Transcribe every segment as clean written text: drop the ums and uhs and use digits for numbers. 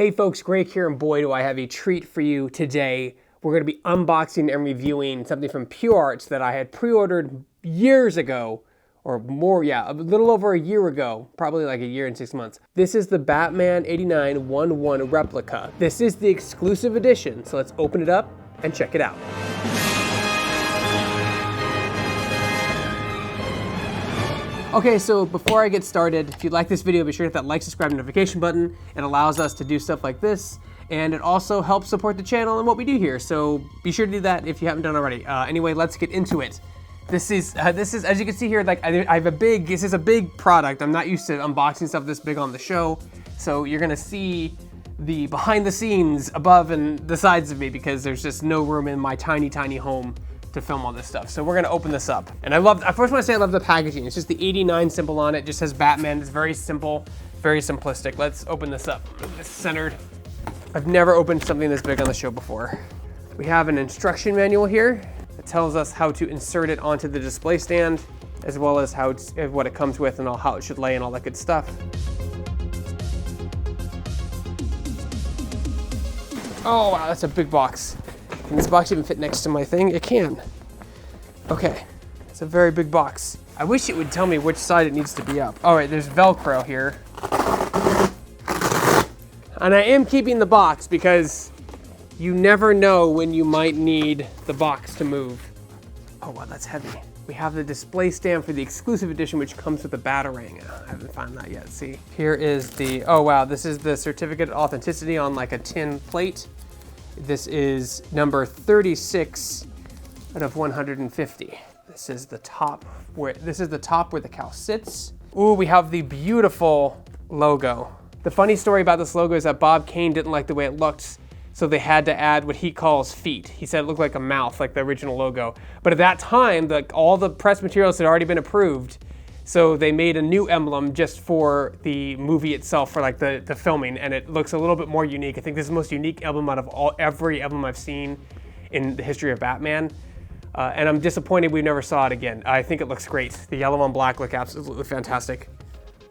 Hey folks, Greg here, and boy do I have a treat for you today. We're going to be unboxing and reviewing something from PureArts that I had pre-ordered years ago, or more, yeah, a little over a year ago, probably like a year and 6 months. This is the Batman 89 1/1 replica. This is the exclusive edition, so let's open it up and check it out. Okay, so before I get started, if you like this video, be sure to hit that like, subscribe, notification button. It allows us to do stuff like this, and it also helps support the channel and what we do here, so be sure to do that if you haven't done already. Anyway, let's get into it. This is, as you can see here, like this is a big product. I'm not used to unboxing stuff this big on the show, so you're gonna see the behind the scenes above and the sides of me because there's just no room in my tiny, tiny home to film all this stuff. So we're gonna open this up. And I first wanna say I love the packaging. It's just the 89 symbol on it, just says Batman. It's very simple, very simplistic. Let's open this up. Move this centered. I've never opened something this big on the show before. We have an instruction manual here that tells us how to insert it onto the display stand, as well as what it comes with and how it should lay and all that good stuff. Oh wow, that's a big box. Can this box even fit next to my thing? It can. Okay, it's a very big box. I wish it would tell me which side it needs to be up. All right, there's Velcro here. And I am keeping the box because you never know when you might need the box to move. Oh wow, that's heavy. We have the display stand for the exclusive edition, which comes with a Batarang. I haven't found that yet, see? Here is the, oh wow, this is the certificate of authenticity on like a tin plate. This is number 36 out of 150. This is the top where the cowl sits. Ooh, we have the beautiful logo. The funny story about this logo is that Bob Kane didn't like the way it looked, so they had to add what he calls feet. He said it looked like a mouth, like the original logo. But at that time, all the press materials had already been approved, so they made a new emblem just for the movie itself, for like the filming, and it looks a little bit more unique. I think this is the most unique emblem out of every emblem I've seen in the history of Batman. And I'm disappointed we never saw it again. I think it looks great. The yellow on black look absolutely fantastic.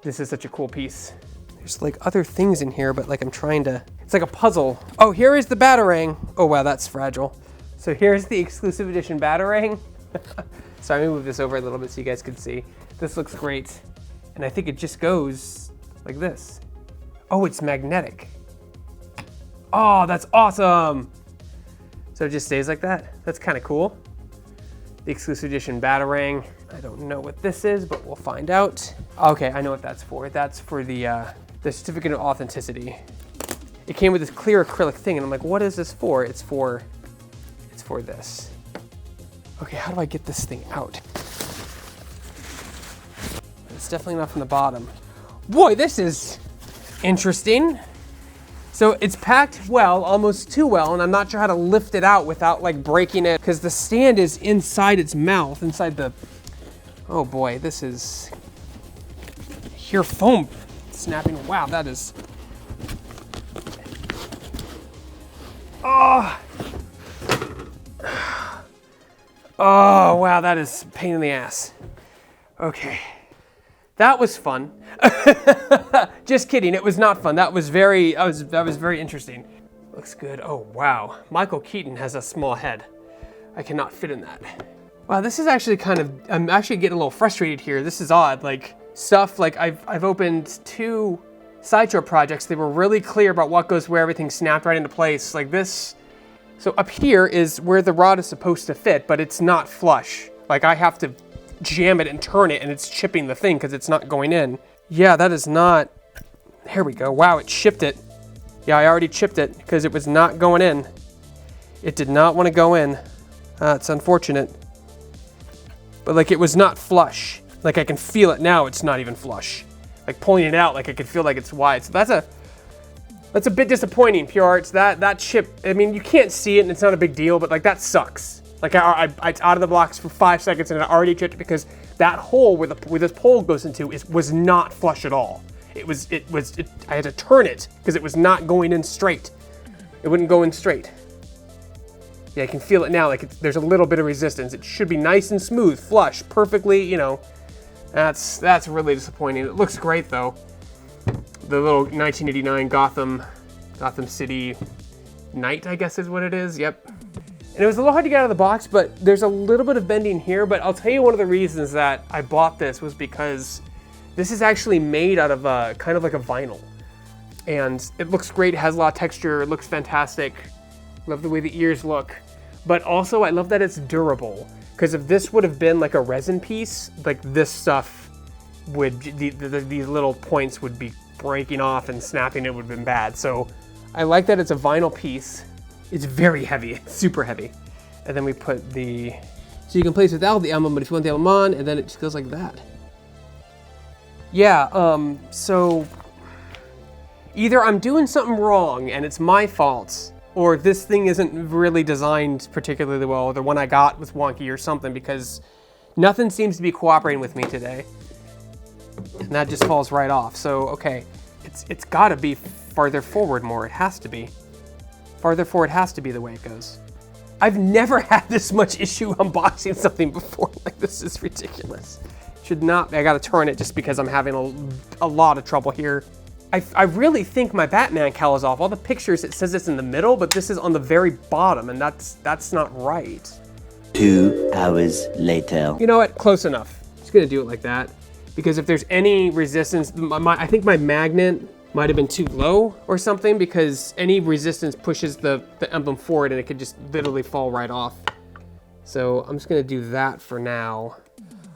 This is such a cool piece. There's like other things in here, but like it's like a puzzle. Oh, here is the Batarang. Oh wow, that's fragile. So here's the exclusive edition Batarang. Sorry, let me move this over a little bit so you guys can see. This looks great. And I think it just goes like this. Oh, it's magnetic. Oh, that's awesome. So it just stays like that. That's kind of cool. The exclusive edition Batarang. I don't know what this is, but we'll find out. Okay, I know what that's for. That's for the certificate of authenticity. It came with this clear acrylic thing, and I'm like, what is this for? It's for this. Okay, how do I get this thing out? It's definitely not from the bottom. Boy, this is interesting. So it's packed well, almost too well, and I'm not sure how to lift it out without like breaking it, because the stand is inside its mouth, inside the, oh boy, this is, hear foam snapping. Wow, that is, oh wow, that is a pain in the ass. Okay. That was fun. Just kidding, it was not fun. That was very interesting. Looks good. Oh wow, Michael Keaton has a small head. I cannot fit in that. Wow, this is actually I'm actually getting a little frustrated here. This is odd. Like stuff, like I've opened 2 Sideshow projects. They were really clear about what goes where, everything snapped right into place. Like this, so up here is where the rod is supposed to fit, but it's not flush. Like I have to jam it and turn it, and it's chipping the thing because it's not going in. Yeah, that is not, there we go. Wow, it chipped it. Yeah, I already chipped it because it was not going in. It did not want to go in. It's unfortunate. But like it was not flush. Like I can feel it now, it's not even flush. Like pulling it out, like I can feel like it's wide. So that's a bit disappointing, PureArts. That chip, I mean, you can't see it and it's not a big deal, but like that sucks. Like it's out of the box for 5 seconds and I already chipped it because that hole where this pole goes into was not flush at all. I had to turn it because it was not going in straight. It wouldn't go in straight. Yeah, I can feel it now, like there's a little bit of resistance. It should be nice and smooth, flush, perfectly, you know. That's really disappointing. It looks great though. The little 1989 Gotham Gotham City Knight, I guess is what it is, yep. And it was a little hard to get out of the box, but there's a little bit of bending here, but I'll tell you one of the reasons that I bought this was because this is actually made out of kind of like a vinyl. And it looks great, it has a lot of texture, it looks fantastic. Love the way the ears look. But also I love that it's durable, because if this would have been like a resin piece, like this stuff would, these little points would be breaking off and snapping, it would have been bad. So I like that it's a vinyl piece. It's very heavy, it's super heavy. And then we put the, so you can place without the emblem, but if you want the emblem on, and then it just goes like that. Yeah, so either I'm doing something wrong and it's my fault, or this thing isn't really designed particularly well, or the one I got was wonky or something, because nothing seems to be cooperating with me today. And that just falls right off. So, okay, it's gotta be farther forward more, it has to be. Farther forward has to be the way it goes. I've never had this much issue unboxing something before. Like, this is ridiculous. Should not, I gotta turn it just because I'm having a lot of trouble here. I really think my Batman cowl is off. All the pictures, it says it's in the middle, but this is on the very bottom, and that's not right. 2 hours later. You know what, close enough. Just gonna do it like that. Because if there's any resistance, I think my magnet might have been too low or something, because any resistance pushes the emblem forward and it could just literally fall right off. So I'm just gonna do that for now.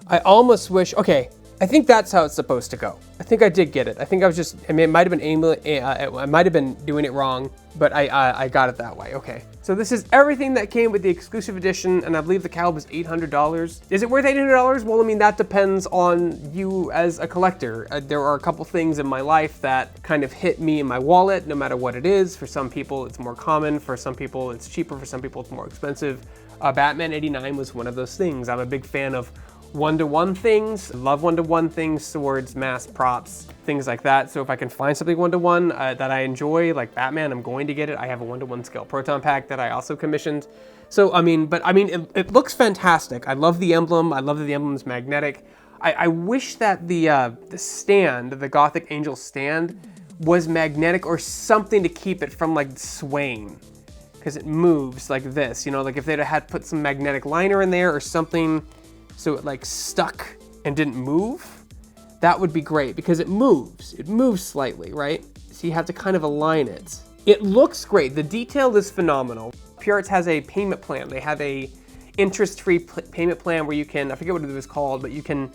I almost wish, okay, I think that's how it's supposed to go. I think I did get it. I think I was just, I mean, it might have been I might have been doing it wrong, but I got it that way, okay. So this is everything that came with the exclusive edition, and I believe the cowl was $800. Is it worth $800? Well, I mean, that depends on you as a collector. There are a couple things in my life that kind of hit me in my wallet, no matter what it is. For some people, it's more common. For some people, it's cheaper. For some people, it's more expensive. Batman 89 was one of those things. I'm a big fan of one-to-one things. Love one-to-one things, swords, masks, props, things like that. So if I can find something one-to-one that I enjoy, like Batman, I'm going to get it. I have a one-to-one scale proton pack that I also commissioned. So, I mean, it looks fantastic. I love the emblem. I love that the emblem is magnetic. I wish that the stand, the Gothic Angel stand, was magnetic or something to keep it from like swaying, because it moves like this, you know, like if they'd had put some magnetic liner in there or something, so it like stuck and didn't move, that would be great, because it moves slightly, right? So you have to kind of align it. It looks great, the detail is phenomenal. PureArts has a payment plan. They have a interest-free payment plan where you can, I forget what it was called, but you can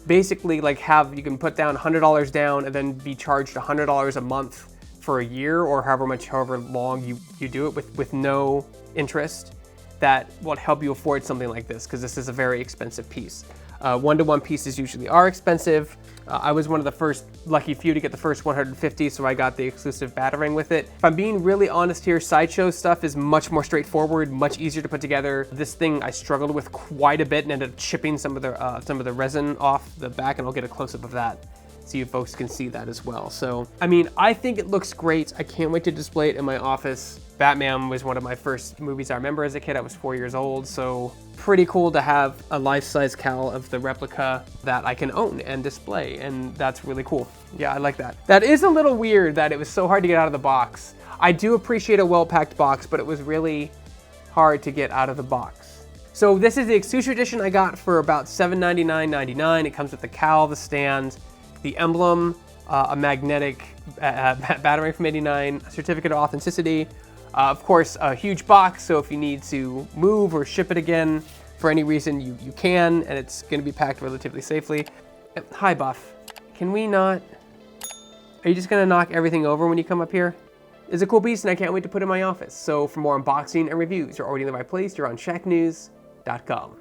basically like you can put down $100 down and then be charged $100 a month for a year, or however long you do it with no interest. That will help you afford something like this, because this is a very expensive piece. One-to-one pieces usually are expensive. I was one of the first lucky few to get the first 150, so I got the exclusive Batarang with it. If I'm being really honest here, Sideshow stuff is much more straightforward, much easier to put together. This thing I struggled with quite a bit and ended up chipping some of the resin off the back, and I'll get a close-up of that so you folks can see that as well. So, I mean, I think it looks great. I can't wait to display it in my office. Batman was one of my first movies I remember as a kid. I was 4 years old, so pretty cool to have a life-size cowl of the replica that I can own and display, and that's really cool. Yeah, I like that. That is a little weird that it was so hard to get out of the box. I do appreciate a well-packed box, but it was really hard to get out of the box. So this is the exclusive edition I got for about $799.99. It comes with the cowl, the stand, the emblem, a magnetic Batarang from 89, a certificate of authenticity. Of course, a huge box, so if you need to move or ship it again for any reason, you can, and it's going to be packed relatively safely. Hi, Buff. Can we not... Are you just going to knock everything over when you come up here? It's a cool piece, and I can't wait to put it in my office. So for more unboxing and reviews, you're already in the right place. You're on Shacknews.com.